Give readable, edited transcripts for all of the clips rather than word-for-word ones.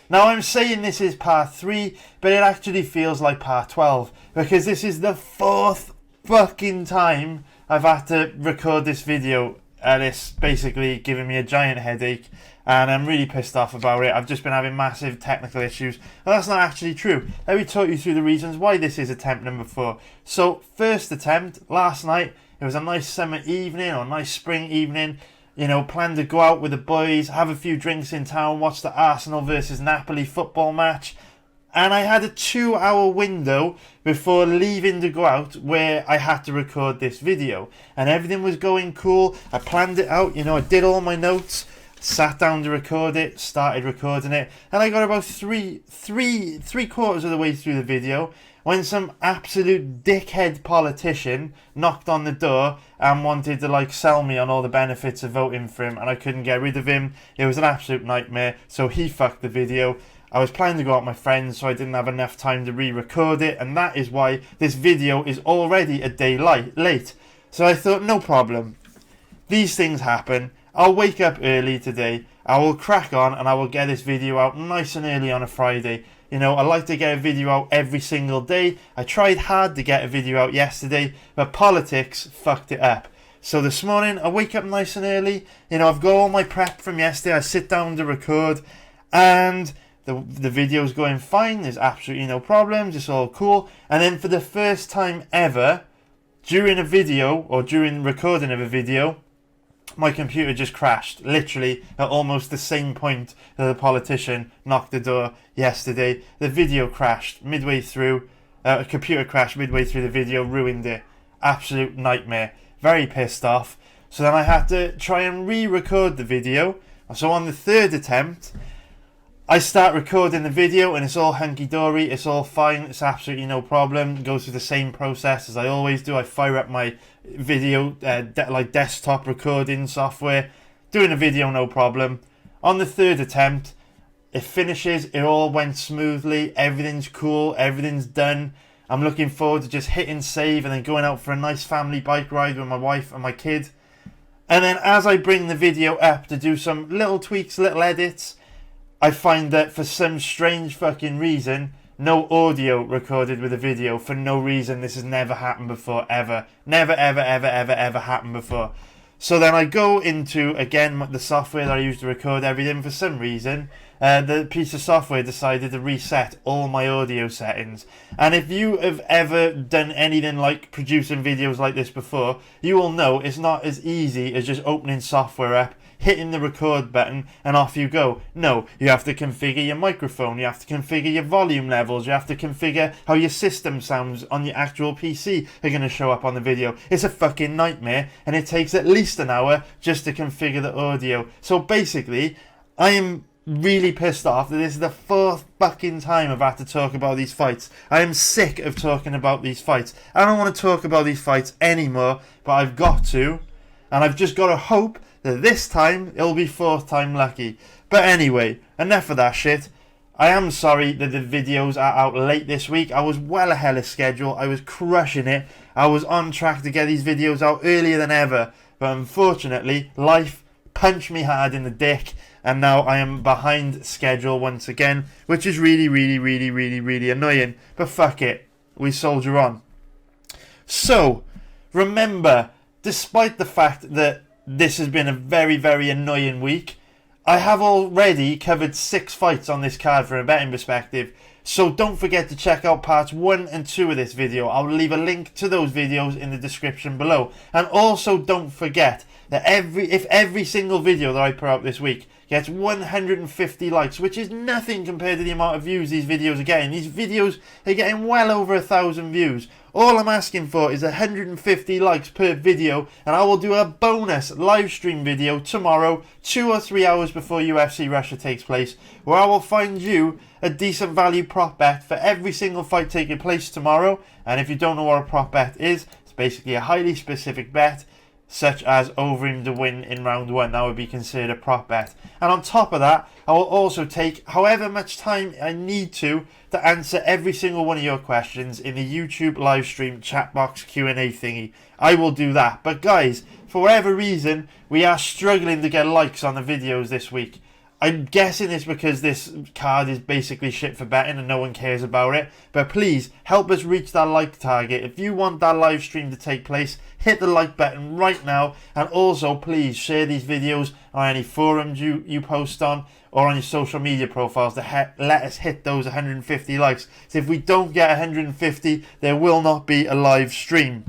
Now I'm saying this is part 3, but it actually feels like part 12, because this is the 4th fucking time I've had to record this video, and it's basically giving me a giant headache, and I'm really pissed off about it. I've just been having massive technical issues. Well, that's not actually true. Let me talk you through the reasons why this is attempt number 4. So, first attempt, last night, it was a nice summer evening, or nice spring evening. You know, planned to go out with the boys, have a few drinks in town, watch the Arsenal versus Napoli football match. And I had a 2-hour window before leaving to go out where I had to record this video. And everything was going cool. I planned it out, you know, I did all my notes, sat down to record it, started recording it. And I got about three quarters of the way through the video when some absolute dickhead politician knocked on the door and wanted to like sell me on all the benefits of voting for him, and I couldn't get rid of him. It was an absolute nightmare, so he fucked the video. I was planning to go out with my friends, so I didn't have enough time to re-record it, and that is why this video is already a day late. So I thought, no problem. These things happen. I'll wake up early today, I will crack on, and I will get this video out nice and early on a Friday. You know, I like to get a video out every single day. I tried hard to get a video out yesterday, but politics fucked it up. So this morning, I wake up nice and early. You know, I've got all my prep from yesterday. I sit down to record, and the video's going fine. There's absolutely no problems. It's all cool. And then for the first time ever, during a video, or during recording of a video, my computer just crashed, literally at almost the same point that the politician knocked the door yesterday. The video crashed midway through, a computer crashed midway through the video, ruined it. Absolute nightmare. Very pissed off. So then I had to try and re-record the video. So on the third attempt, I start recording the video and it's all hunky-dory, it's all fine, it's absolutely no problem. It goes through the same process as I always do. I fire up my video, desktop recording software, doing a video no problem. On the third attempt, it finishes, it all went smoothly, everything's cool, everything's done. I'm looking forward to just hitting save and then going out for a nice family bike ride with my wife and my kid. And then as I bring the video up to do some little tweaks, little edits, I find that for some strange fucking reason, no audio recorded with a video for no reason. This has never happened before, ever. Never, ever, ever, ever, ever happened before. So then I go into, again, the software that I use to record everything. For some reason, the piece of software decided to reset all my audio settings. And if you have ever done anything like producing videos like this before, you will know it's not as easy as just opening software up, hitting the record button, and off you go. No, you have to configure your microphone, you have to configure your volume levels, you have to configure how your system sounds on your actual PC are going to show up on the video. It's a fucking nightmare, and it takes at least an hour just to configure the audio. So basically, I am really pissed off that this is the 4th fucking time I've had to talk about these fights. I am sick of talking about these fights. I don't want to talk about these fights anymore, but I've got to, and I've just got to hope that this time it'll be 4th time lucky. But anyway, enough of that shit. I am sorry that the videos are out late this week. I was well ahead of schedule. I was crushing it. I was on track to get these videos out earlier than ever. But unfortunately, life punched me hard in the dick, and now I am behind schedule once again, which is really, really, really, really, really annoying. But fuck it. We soldier on. So, remember, despite the fact that this has been a very, very annoying week, I have already covered 6 fights on this card from a betting perspective. So don't forget to check out parts 1 and 2 of this video. I'll leave a link to those videos in the description below. And also don't forget that if every single video that I put out this week gets 150 likes, which is nothing compared to the amount of views these videos are getting. These videos are getting well over 1,000 views. All I'm asking for is 150 likes per video, and I will do a bonus live stream video tomorrow, 2 or 3 hours before UFC Russia takes place, where I will find you a decent value prop bet for every single fight taking place tomorrow. And if you don't know what a prop bet is, it's basically a highly specific bet, such as over him to win in round 1. That would be considered a prop bet. And on top of that, I will also take however much time I need to answer every single one of your questions in the YouTube live stream chat box Q&A thingy. I will do that. But guys, for whatever reason, we are struggling to get likes on the videos this week. I'm guessing it's because this card is basically shit for betting and no one cares about it. But please, help us reach that like target. If you want that live stream to take place, hit the like button right now. And also, please share these videos on any forums you post on or on your social media profiles to let us hit those 150 likes. So if we don't get 150, there will not be a live stream.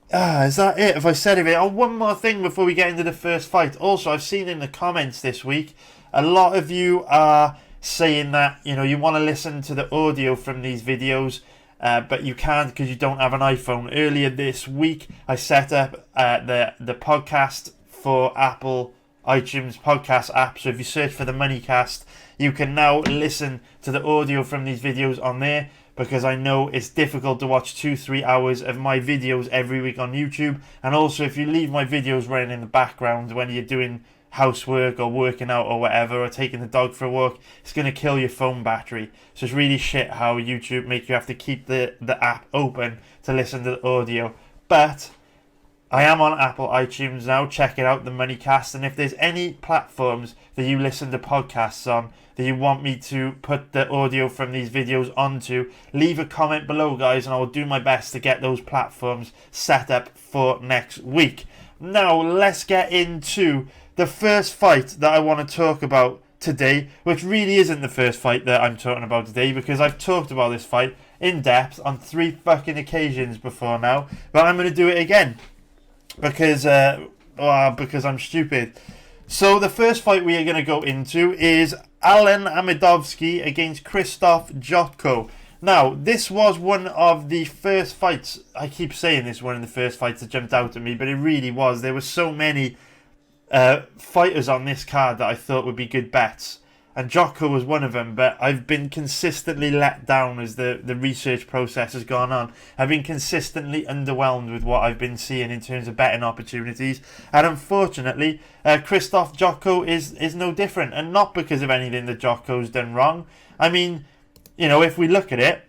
Is that it? Have I said everything? Oh, one more thing before we get into the first fight. Also, I've seen in the comments this week, a lot of you are saying that, you want to listen to the audio from these videos, but you can't because you don't have an iPhone. Earlier this week, I set up the podcast for Apple iTunes podcast app. So if you search for the Moneycast, you can now listen to the audio from these videos on there, because I know it's difficult to watch 2-3 hours of my videos every week on YouTube. And also, if you leave my videos running in the background when you're doing housework or working out or whatever, or taking the dog for a walk, it's going to kill your phone battery. So it's really shit how YouTube make you have to keep the app open to listen to the audio. But I am on Apple iTunes now. Check it out, the Moneycast. And if there's any platforms that you listen to podcasts on that you want me to put the audio from these videos onto, leave a comment below, guys, and I will do my best to get those platforms set up for next week. Now, let's get into the first fight that I want to talk about today, which really isn't the first fight that I'm talking about today, because I've talked about this fight in depth on 3 fucking occasions before now, but I'm going to do it again because I'm stupid. So the first fight we are going to go into is Amedovski against Krzysztof Jotko. Now, this was one of the first fights, I keep saying this, one of the first fights that jumped out at me, but it really was. There were so many fighters on this card that I thought would be good bets, and Jotko was one of them, but I've been consistently let down as the research process has gone on. I've been consistently underwhelmed with what I've been seeing in terms of betting opportunities, and unfortunately, Krzysztof Jotko is no different, and not because of anything that Jotko's done wrong. I mean, if we look at it,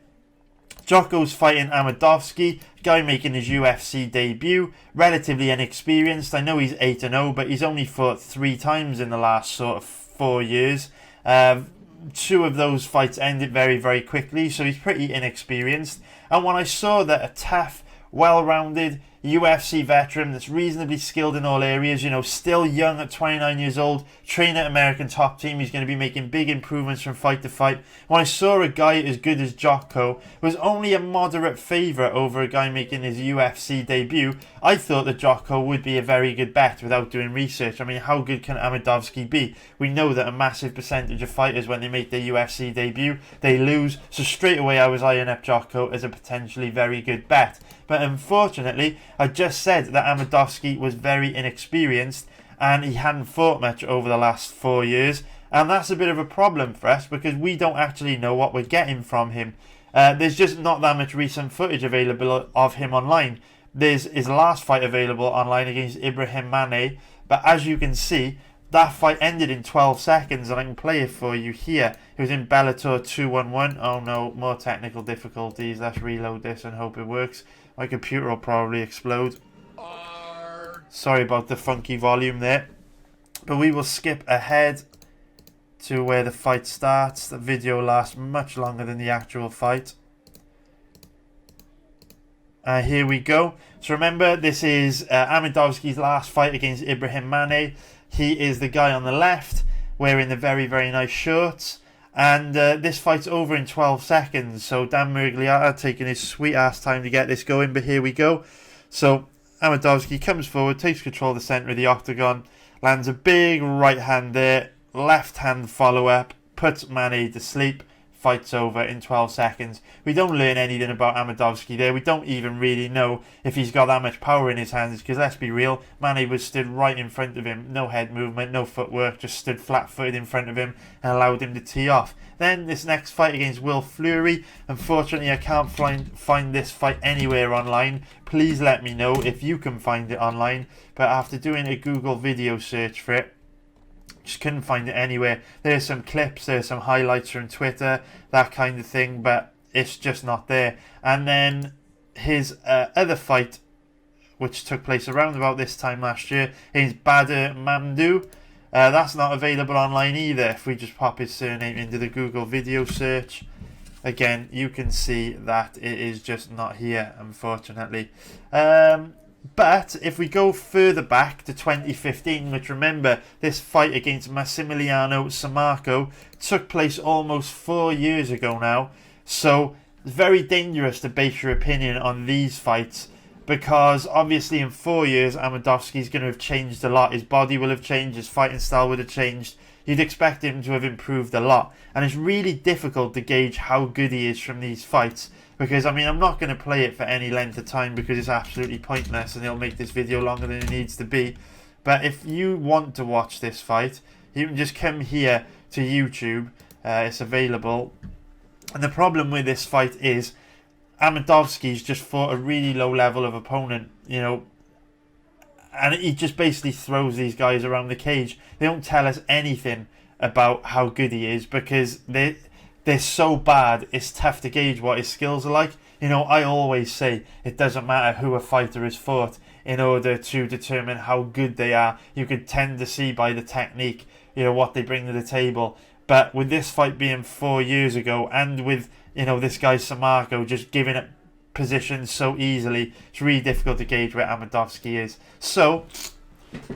Jotko's fighting Amedovski, guy making his UFC debut, relatively inexperienced. I know he's 8-0, but he's only fought 3 times in the last sort of 4 years. 2 of those fights ended very, very quickly, so he's pretty inexperienced. And when I saw that a tough, well-rounded UFC veteran that's reasonably skilled in all areas, still young at 29 years old, trained at American Top Team, he's going to be making big improvements from fight to fight. When I saw a guy as good as Jotko was only a moderate favourite over a guy making his UFC debut, I thought that Jotko would be a very good bet without doing research. I mean, how good can Amedovski be? We know that a massive percentage of fighters, when they make their UFC debut, they lose. So straight away I was eyeing up Jotko as a potentially very good bet. But unfortunately, I just said that Amedovski was very inexperienced and he hadn't fought much over the last 4 years. And that's a bit of a problem for us because we don't actually know what we're getting from him. There's just not that much recent footage available of him online. There's his last fight available online against Ibrahim Mane. But as you can see, that fight ended in 12 seconds, and I can play it for you here. It was in Bellator 211. Oh no, more technical difficulties. Let's reload this and hope it works. My computer will probably explode. Sorry about the funky volume there. But we will skip ahead to where the fight starts. The video lasts much longer than the actual fight. Here we go. So remember, this is Amedovski's last fight against Ibrahim Mane. He is the guy on the left, wearing the very, very nice shorts. And this fight's over in 12 seconds. So Dan Miragliotta taking his sweet ass time to get this going. But here we go. So Amedovski comes forward, takes control of the centre of the octagon, lands a big right hand there, left hand follow up, puts Mane to sleep. Fight's over in 12 seconds. We don't learn anything about Amedovski there. We don't even really know if he's got that much power in his hands, because let's be real, Mane was stood right in front of him. No head movement, no footwork, just stood flat-footed in front of him and allowed him to tee off. Then this next fight against Will Fleury. Unfortunately, I can't find this fight anywhere online. Please let me know if you can find it online. But after doing a Google video search for it, just couldn't find it anywhere. There's some clips, there's some highlights from Twitter, that kind of thing, but it's just not there. And then his other fight, which took place around about this time last year, is Bader Mamdou. That's not available online either. If we just pop his surname into the Google video search, again, you can see that it is just not here, unfortunately. But if we go further back to 2015, which, remember, this fight against Massimiliano Sammarco took place almost 4 years ago now. So it's very dangerous to base your opinion on these fights, because obviously in 4 years Amedovski's going to have changed a lot. His body will have changed, his fighting style would have changed. You'd expect him to have improved a lot, and it's really difficult to gauge how good he is from these fights, because I mean, I'm not going to play it for any length of time because it's absolutely pointless and it'll make this video longer than it needs to be. But if you want to watch this fight, you can just come here to YouTube. It's available. And the problem with this fight is Amedovski's just fought a really low level of opponent, you know, and he just basically throws these guys around the cage. They don't tell us anything about how good he is because they're so bad, it's tough to gauge what his skills are like. You know, I always say it doesn't matter who a fighter has fought in order to determine how good they are. You could tend to see by the technique, you know, what they bring to the table. But with this fight being 4 years ago, and with, you know, this guy Sammarco just giving up positions so easily, it's really difficult to gauge where Amedovski is. So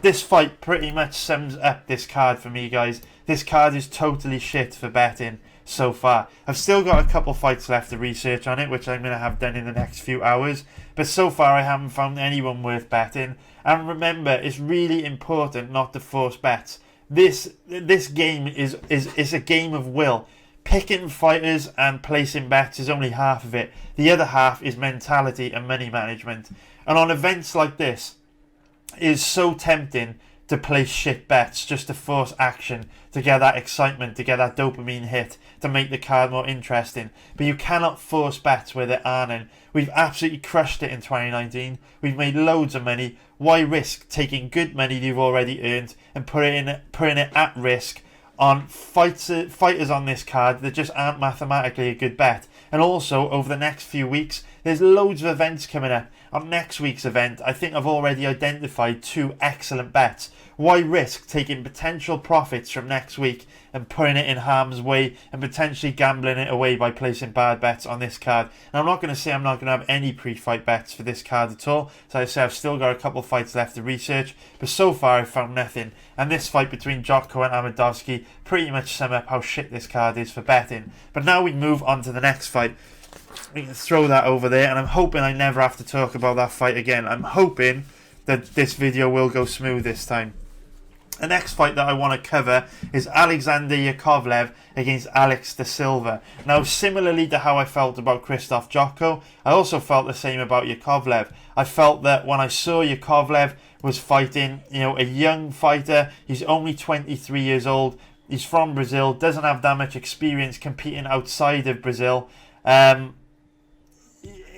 this fight pretty much sums up this card for me, guys. This card is totally shit for betting so far. I've still got a couple fights left to research on it, which I'm going to have done in the next few hours, but so far I haven't found anyone worth betting. And remember, it's really important not to force bets. This game is a game of will. Picking fighters and placing bets is only half of it. The other half is mentality and money management. And on events like this, it is so tempting to place shit bets just to force action, to get that excitement, to get that dopamine hit, to make the card more interesting. But you cannot force bets where there aren't any. We've absolutely crushed it in 2019. We've made loads of money. Why risk taking good money you've already earned and putting it at risk on fighters on this card that just aren't mathematically a good bet? And also, over the next few weeks, there's loads of events coming up. On next week's event, I think I've already identified 2 excellent bets. Why risk taking potential profits from next week and putting it in harm's way and potentially gambling it away by placing bad bets on this card? And I'm not going to say I'm not going to have any pre-fight bets for this card at all. So I say I've still got a couple of fights left to research, but so far I've found nothing. And this fight between Jotko and Amedovski pretty much sum up how shit this card is for betting. But now we move on to the next fight. We can throw that over there, and I'm hoping I never have to talk about that fight again. I'm hoping that this video will go smooth this time. The next fight that I want to cover is Alexander Yakovlev against Alex de Silva. Now, similarly to how I felt about Krzysztof Jotko, I also felt the same about Yakovlev. I felt that when I saw Yakovlev was fighting, you know, a young fighter, he's only 23 years old, he's from Brazil, doesn't have that much experience competing outside of Brazil.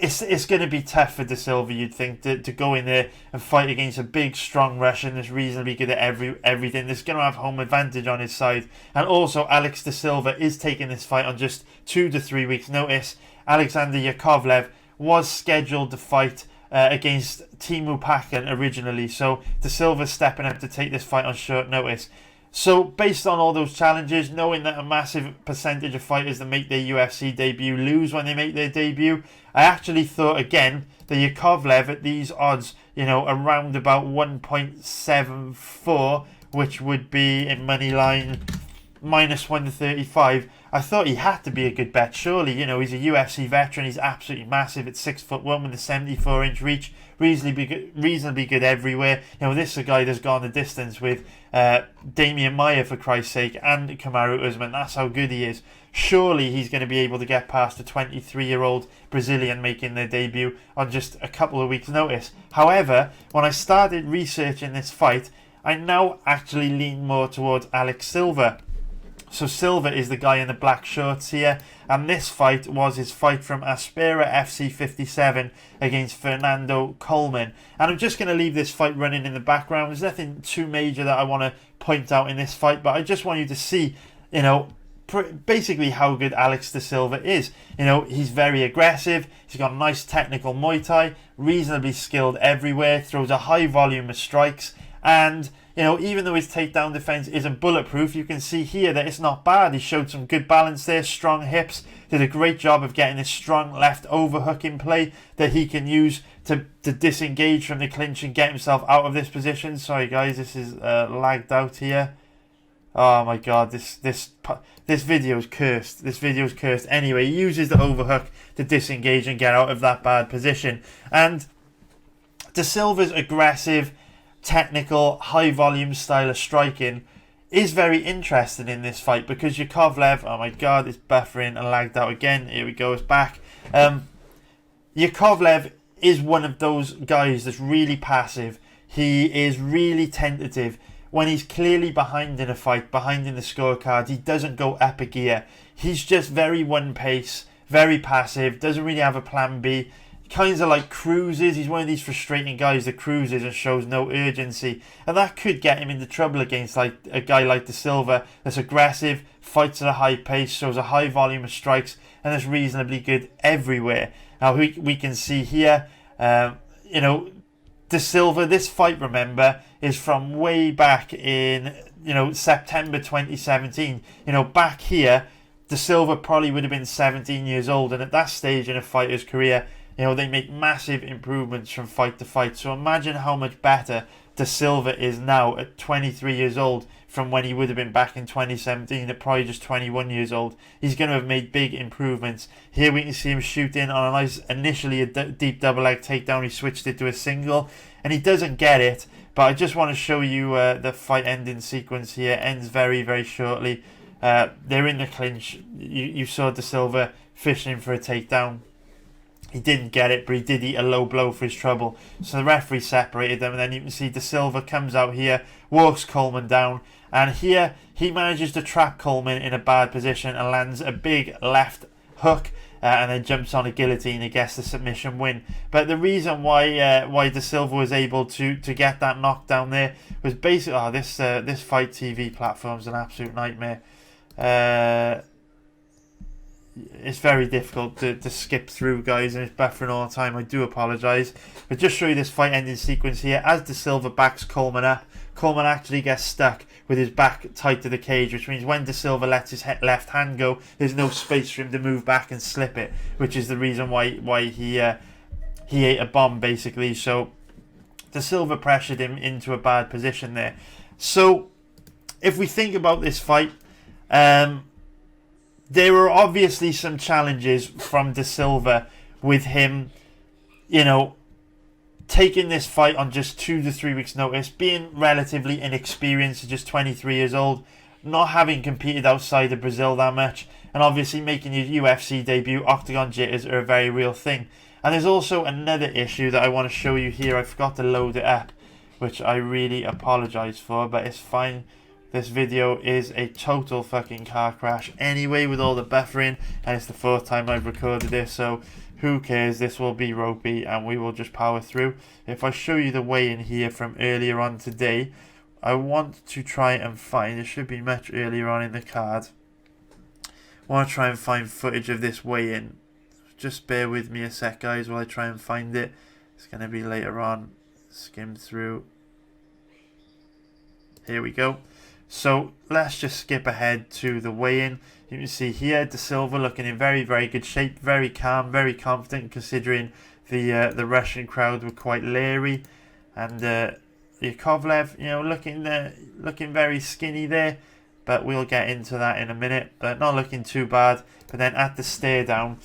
It's going to be tough for De Silva, you'd think, to go in there and fight against a big, strong Russian that's reasonably good at everything. That's going to have home advantage on his side. And also, Alex De Silva is taking this fight on just 2 to 3 weeks' notice. Alexander Yakovlev was scheduled to fight against Teemu Packan originally, so De Silva's stepping up to take this fight on short notice. So, based on all those challenges, knowing that a massive percentage of fighters that make their UFC debut lose when they make their debut, I actually thought, again, that Yakovlev at these odds, you know, around about 1.74, which would be in money line minus 135, I thought he had to be a good bet. Surely, you know, he's a UFC veteran, he's absolutely massive at 6'1" with a 74-inch reach, reasonably good everywhere. You know, this is a guy that's gone the distance with Damian Maia, for Christ's sake, and Kamaru Usman. That's how good he is. Surely he's going to be able to get past a 23-year-old Brazilian making their debut on just a couple of weeks' notice. However, when I started researching this fight, I now actually lean more towards Alex Silva. So Silva is the guy in the black shorts here, and this fight was his fight from Aspera FC 57 against Fernando Coleman. And I'm just going to leave this fight running in the background. There's nothing too major that I want to point out in this fight, but I just want you to see, you know, basically how good Alex de Silva is. You know, he's very aggressive, he's got nice technical Muay Thai, reasonably skilled everywhere, throws a high volume of strikes, and You know, even though his takedown defense isn't bulletproof, you can see here that it's not bad. He showed some good balance there, strong hips, did a great job of getting this strong left overhook in play that he can use to disengage from the clinch and get himself out of this position. Sorry guys, this is lagged out here. Oh my god, this video is cursed. This video is cursed. Anyway, he uses the overhook to disengage and get out of that bad position. And De Silva's aggressive, technical, high volume style of striking is very interesting in this fight, because Yakovlev, oh my god, it's buffering and lagged out again. Here we go, it's back. Yakovlev is one of those guys that's really passive. He is really tentative. When he's clearly behind in a fight, behind in the scorecard, he doesn't go up a gear. He's just very one pace, very passive, doesn't really have a plan B. Kind of like cruises. He's one of these frustrating guys that cruises and shows no urgency. And that could get him into trouble against like a guy like De Silva that's aggressive, fights at a high pace, shows a high volume of strikes, and is reasonably good everywhere. Now we can see here, you know, De Silva, this fight, remember, is from way back in, you know, September 2017. You know, back here, De Silva probably would have been 17 years old, and at that stage in a fighter's career, you know, they make massive improvements from fight to fight. So imagine how much better De Silva is now at 23 years old from when he would have been back in 2017 at probably just 21 years old. He's going to have made big improvements. Here we can see him shoot in on a nice, initially a deep double leg takedown. He switched it to a single, and he doesn't get it. But I just want to show you the fight ending sequence here. Ends very, very shortly. They're in the clinch. You saw De Silva fishing for a takedown. He didn't get it, but he did eat a low blow for his trouble. So the referee separated them, and then you can see De Silva comes out here, walks Coleman down, and here he manages to trap Coleman in a bad position and lands a big left hook, and then jumps on a guillotine and gets the submission win. But the reason why De Silva was able to get that knockdown there was basically, this Fight TV platform is an absolute nightmare. It's very difficult to skip through, guys, and it's buffering all the time. I do apologise. But just show you this fight ending sequence here. As De Silva backs Coleman up, Coleman actually gets stuck with his back tight to the cage, which means when De Silva lets his left hand go, there's no space for him to move back and slip it, which is the reason why he ate a bomb, basically. So De Silva pressured him into a bad position there. So if we think about this fight, there were obviously some challenges from De Silva with him, you know, taking this fight on just 2 to 3 weeks notice, being relatively inexperienced, just 23 years old, not having competed outside of Brazil that much, and obviously making your UFC debut. Octagon jitters are a very real thing. And there's also another issue that I want to show you here. I forgot to load it up, which I really apologise for, but it's fine. This video is a total fucking car crash anyway, with all the buffering, and it's the 4th time I've recorded this, so who cares? This will be ropey and we will just power through. If I show you the weigh-in here from earlier on today, I want to try and find, it should be much earlier on in the card, I want to try and find footage of this weigh-in. Just bear with me a sec, guys, while I try and find it. It's going to be later on. Skim through. Here we go. So let's just skip ahead to the weigh-in. You can see here De Silva looking in very, very good shape, very calm, very confident, considering the Russian crowd were quite leery, and Yakovlev, you know, looking very skinny there, but we'll get into that in a minute. But not looking too bad. But then at the stare down,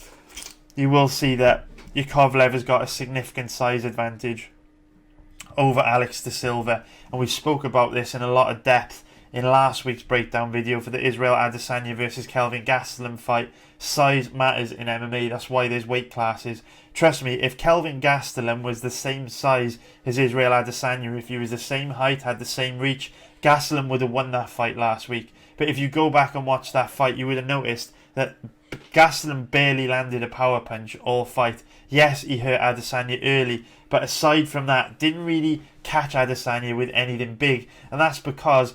you will see that Yakovlev has got a significant size advantage over Alex De Silva, and we spoke about this in a lot of depth in last week's breakdown video for the Israel Adesanya versus Kelvin Gastelum fight. Size matters in MMA, that's why there's weight classes. Trust me, if Kelvin Gastelum was the same size as Israel Adesanya, if he was the same height, had the same reach, Gastelum would have won that fight last week. But if you go back and watch that fight, you would have noticed that Gastelum barely landed a power punch all fight. Yes, he hurt Adesanya early, but aside from that, didn't really catch Adesanya with anything big. And that's because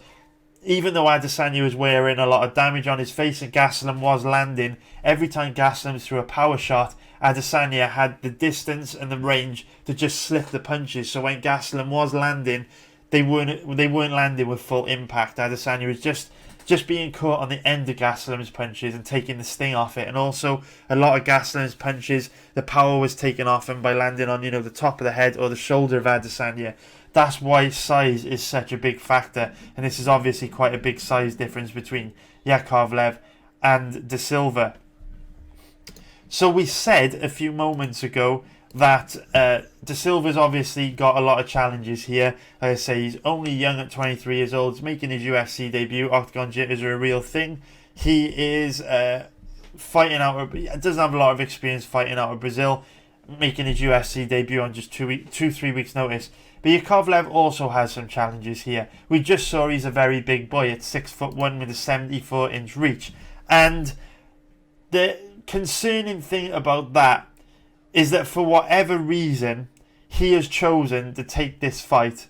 even though Adesanya was wearing a lot of damage on his face and Gastelum was landing, every time Gastelum threw a power shot, Adesanya had the distance and the range to just slip the punches. So when Gastelum was landing, they weren't landing with full impact. Adesanya was just being caught on the end of Gastelum's punches and taking the sting off it, and also a lot of Gastelum's punches, the power was taken off him by landing on, the top of the head or the shoulder of Adesanya. That's why size is such a big factor, and this is obviously quite a big size difference between Yakovlev and De Silva. So we said a few moments ago that De Silva's obviously got a lot of challenges here. Like I say, he's only young at 23 years old. He's making his UFC debut. Octagon jitters are a real thing. He is fighting out. He doesn't have a lot of experience fighting out of Brazil, making his UFC debut on just 2-3 weeks notice. But Yakovlev also has some challenges here. We just saw he's a very big boy at 6'1" with a 74-inch reach. And the concerning thing about that is that for whatever reason, he has chosen to take this fight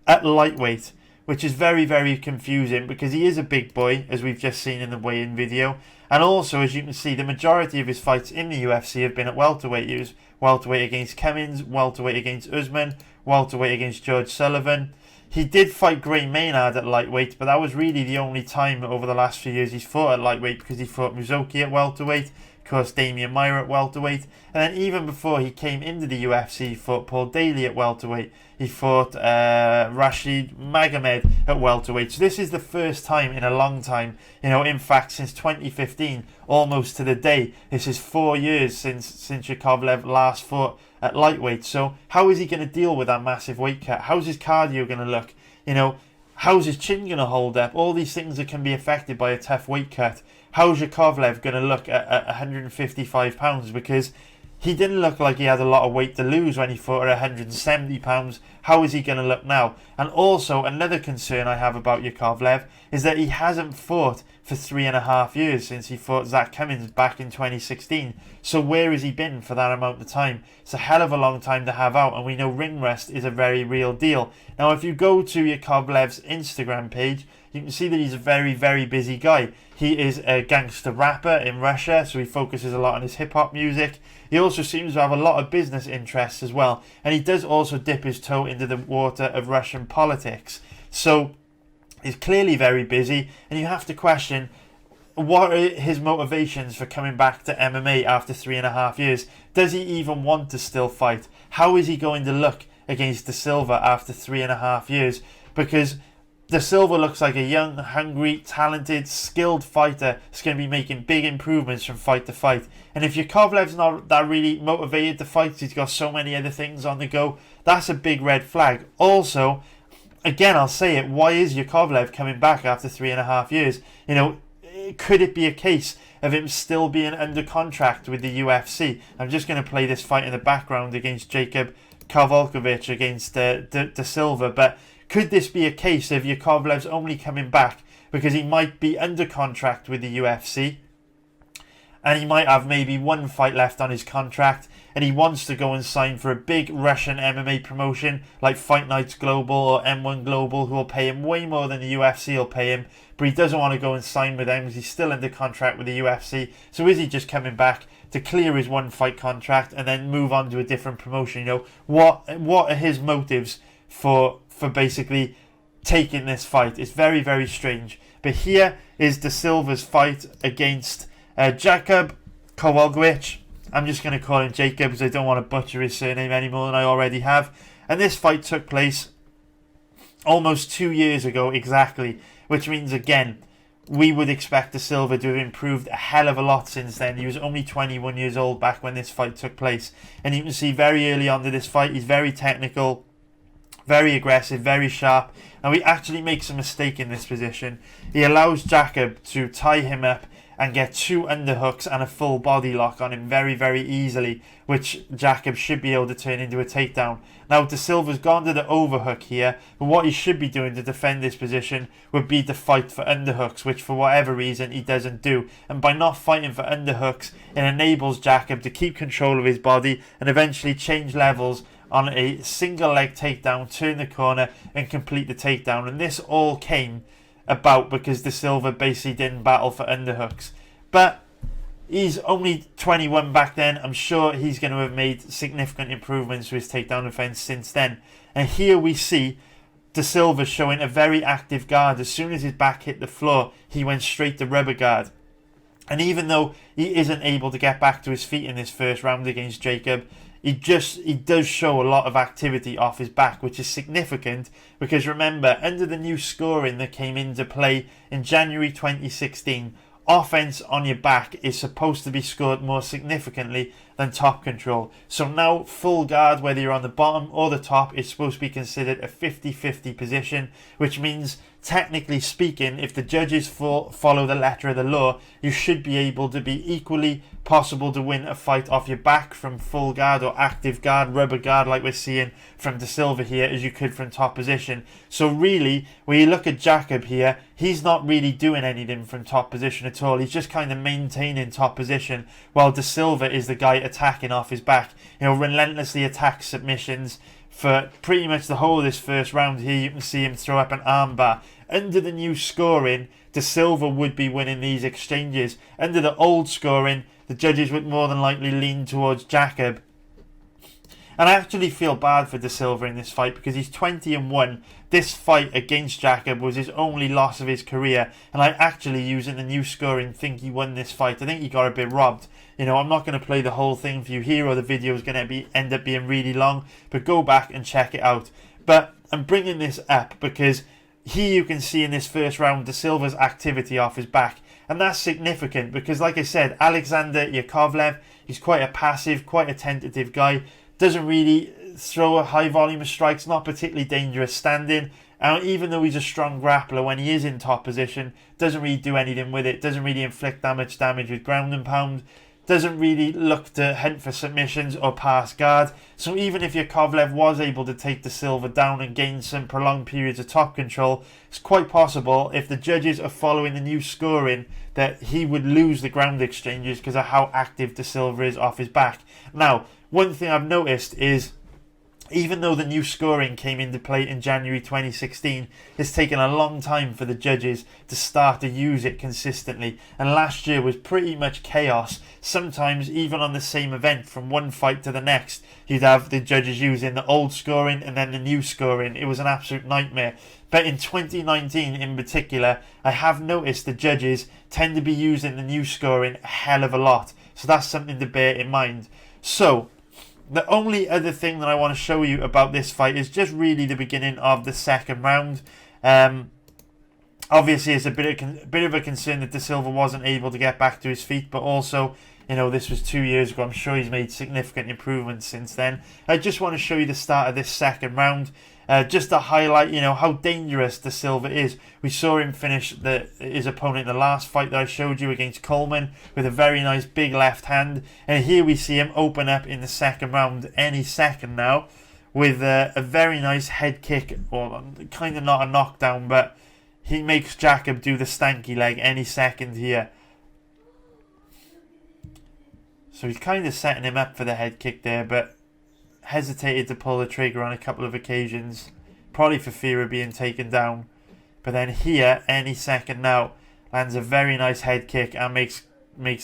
at lightweight, which is very, very confusing because he is a big boy, as we've just seen in the weigh-in video. And also, as you can see, the majority of his fights in the UFC have been at welterweight. He was welterweight against Cummins, welterweight against Usman, welterweight against George Sullivan. He did fight Gray Maynard at lightweight, but that was really the only time over the last few years he's fought at lightweight, because he fought Muzoki at welterweight, of course Damian Maia at welterweight, and then even before he came into the UFC, he fought Paul Daly at welterweight. He fought Rashid Magomed at welterweight. So this is the first time in a long time, in fact since 2015, almost to the day. This is 4 years since Yakovlev last fought at lightweight. So how is he going to deal with that massive weight cut? How's his cardio going to look? How's his chin going to hold up? All these things that can be affected by a tough weight cut. How's Yakovlev going to look at 155 pounds? Because he didn't look like he had a lot of weight to lose when he fought at 170 pounds. How is he going to look now? And also, another concern I have about Yakovlev is that he hasn't fought for 3.5 years since he fought Zach Cummins back in 2016. So where has he been for that amount of time? It's a hell of a long time to have out, and we know ring rust is a very real deal. Now, if you go to Yakovlev's Instagram page, you can see that he's a very, very busy guy. He is a gangster rapper in Russia, so he focuses a lot on his hip-hop music. He also seems to have a lot of business interests as well, and he does also dip his toe into the water of Russian politics. So he's clearly very busy, and you have to question, what are his motivations for coming back to MMA after 3.5 years? Does he even want to still fight? How is he going to look against De Silva after 3.5 years? Because De Silva looks like a young, hungry, talented, skilled fighter that's going to be making big improvements from fight to fight. And if Yakovlev's not that really motivated to fight, he's got so many other things on the go, that's a big red flag. Also, again, I'll say it, why is Yakovlev coming back after 3.5 years? Could it be a case of him still being under contract with the UFC? I'm just going to play this fight in the background against Jacob Kowalkiewicz against De Silva, but could this be a case of Yakovlev's only coming back because he might be under contract with the UFC and he might have maybe one fight left on his contract and he wants to go and sign for a big Russian MMA promotion like Fight Nights Global or M1 Global, who will pay him way more than the UFC will pay him, but he doesn't want to go and sign with them because he's still under contract with the UFC. So is he just coming back to clear his one fight contract and then move on to a different promotion? What are his motives for basically taking this fight? It's very, very strange. But here is De Silva's fight against Jacob Kowalkiewicz. I'm just going to call him Jacob because I don't want to butcher his surname any more than I already have. And this fight took place almost 2 years ago exactly, which means, again, we would expect De Silva to have improved a hell of a lot since then. He was only 21 years old back when this fight took place. And you can see very early on to this fight, he's very technical, very aggressive, very sharp, and we actually makes a mistake in this position. He allows Jacob to tie him up and get 2 underhooks and a full body lock on him very, very easily, which Jacob should be able to turn into a takedown. Now, De Silva's gone to the overhook here, but what he should be doing to defend this position would be to fight for underhooks, which for whatever reason he doesn't do. And by not fighting for underhooks, it enables Jacob to keep control of his body and eventually change levels on a single leg takedown, turn the corner and complete the takedown. And this all came about because De Silva basically didn't battle for underhooks. But he's only 21 back then. I'm sure he's going to have made significant improvements to his takedown defense since then. And here we see De Silva showing a very active guard. As soon as his back hit the floor, he went straight to rubber guard. And even though he isn't able to get back to his feet in this first round against Jacob, he does show a lot of activity off his back, which is significant because remember, under the new scoring that came into play in January 2016, offense on your back is supposed to be scored more significantly than top control. So now full guard, whether you're on the bottom or the top, is supposed to be considered a 50-50 position, which means technically speaking, if the judges follow the letter of the law, you should be able to be equally possible to win a fight off your back from full guard or active guard, rubber guard like we're seeing from De Silva here, as you could from top position. So really, when you look at Jacob here, he's not really doing anything from top position at all. He's just kind of maintaining top position, while De Silva is the guy attacking off his back. You know, relentlessly attacks submissions. For pretty much the whole of this first round here, you can see him throw up an armbar. Under the new scoring, De Silva would be winning these exchanges. Under the old scoring, the judges would more than likely lean towards Jacob. And I actually feel bad for De Silva in this fight because he's 20-1. This fight against Jacob was his only loss of his career. And I actually, using the new scoring, think he won this fight. I think he got a bit robbed. You know, I'm not going to play the whole thing for you here, or the video is going to end up being really long. But go back and check it out. But I'm bringing this up because here you can see in this first round De Silva's activity off his back. And that's significant because, like I said, Alexander Yakovlev, he's quite a passive, quite a tentative guy. Doesn't really throw a high volume of strikes, not particularly dangerous standing. And even though he's a strong grappler when he is in top position, doesn't really do anything with it, doesn't really inflict damage with ground and pound, doesn't really look to hunt for submissions or pass guard. So even if Yakovlev was able to take De Silva down and gain some prolonged periods of top control, it's quite possible, if the judges are following the new scoring, that he would lose the ground exchanges because of how active De Silva is off his back. Now, one thing I've noticed is, even though the new scoring came into play in January 2016, it's taken a long time for the judges to start to use it consistently. And last year was pretty much chaos. Sometimes even on the same event, from one fight to the next, you'd have the judges using the old scoring and then the new scoring. It was an absolute nightmare. But in 2019 in particular, I have noticed the judges tend to be using the new scoring a hell of a lot. So that's something to bear in mind. So the only other thing that I want to show you about this fight is just really the beginning of the second round. Obviously, it's a bit of a concern that De Silva wasn't able to get back to his feet, but also, you know, this was 2 years ago. I'm sure he's made significant improvements since then. I just want to show you the start of this second round, just to highlight, you know, how dangerous De Silva is. We saw him finish his opponent in the last fight that I showed you against Coleman with a very nice big left hand, and here we see him open up in the second round any second now with a very nice head kick, or kind of not a knockdown, but he makes Jacob do the stanky leg any second here. So he's kind of setting him up for the head kick there, but hesitated to pull the trigger on a couple of occasions, probably for fear of being taken down. But then here, any second now, lands a very nice head kick and makes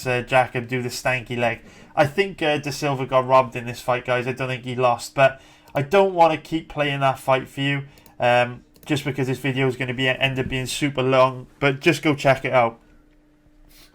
Jacob do the stanky leg. I think De Silva got robbed in this fight, guys. I don't think he lost, but I don't want to keep playing that fight for you, just because this video is going to end up being super long. But just go check it out.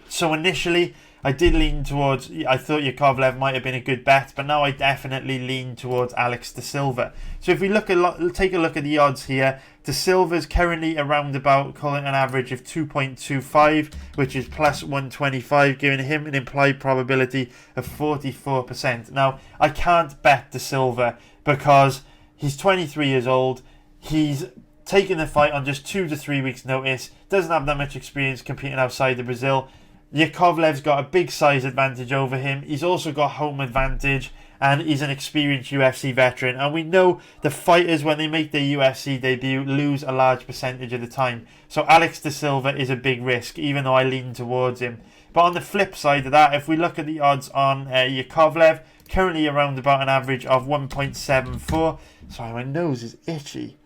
So initially, I did lean towards, I thought Yakovlev might have been a good bet, but now I definitely lean towards Alex De Silva. So if we take a look at the odds here, De Silva's currently around about, call it an average of 2.25, which is plus 125, giving him an implied probability of 44%. Now, I can't bet De Silva because he's 23 years old, he's taken the fight on just 2 to 3 weeks notice, doesn't have that much experience competing outside of Brazil. Yakovlev's got a big size advantage over him. He's also got home advantage, and he's an experienced UFC veteran. And we know the fighters, when they make their UFC debut, lose a large percentage of the time. So Alex De Silva is a big risk, even though I lean towards him. But on the flip side of that, if we look at the odds on Yakovlev, currently around about an average of 1.74. Sorry, my nose is itchy.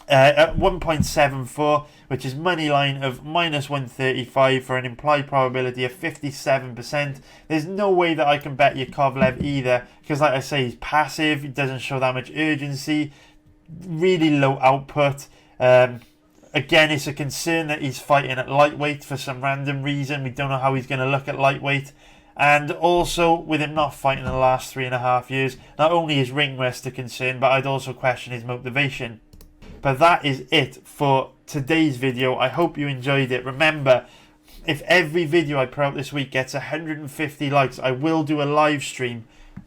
At 1.74, which is money line of minus 135 for an implied probability of 57%. There's no way that I can bet Yakovlev either, because like I say, he's passive, he doesn't show that much urgency, really low output. Again, it's a concern that he's fighting at lightweight for some random reason. We don't know how he's going to look at lightweight. And also, with him not fighting in the last 3.5 years, not only is ring rust a concern, but I'd also question his motivation. But that is it for today's video. I hope you enjoyed it. Remember, if every video I put out this week gets 150 likes, I will do a live stream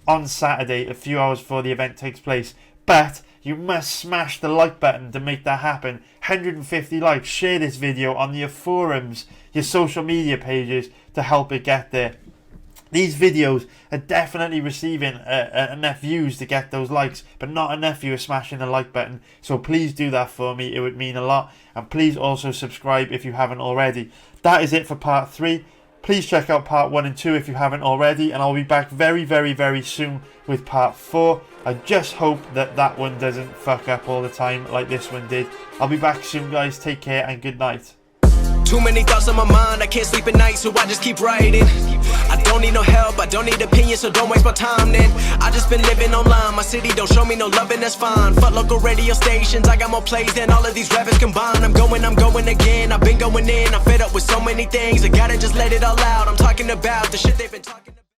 on Saturday, a few hours before the event takes place. But you must smash the like button to make that happen. 150 likes. Share this video on your forums, your social media pages to help it get there. These videos are definitely receiving enough views to get those likes, but not enough of you are smashing the like button. So please do that for me. It would mean a lot. And please also subscribe if you haven't already. That is it for part 3. Please check out part 1 and 2 if you haven't already. And I'll be back very, very, very soon with part 4. I just hope that that one doesn't fuck up all the time like this one did. I'll be back soon, guys. Take care and good night. Too many thoughts on my mind, I can't sleep at night, so I just keep writing. I don't need no help, I don't need opinions, so don't waste my time then. I just been living online, my city don't show me no love and that's fine. Fuck local radio stations, I got more plays than all of these rappers combined. I'm going again, I've been going in, I'm fed up with so many things. I gotta just let it all out, I'm talking about the shit they've been talking.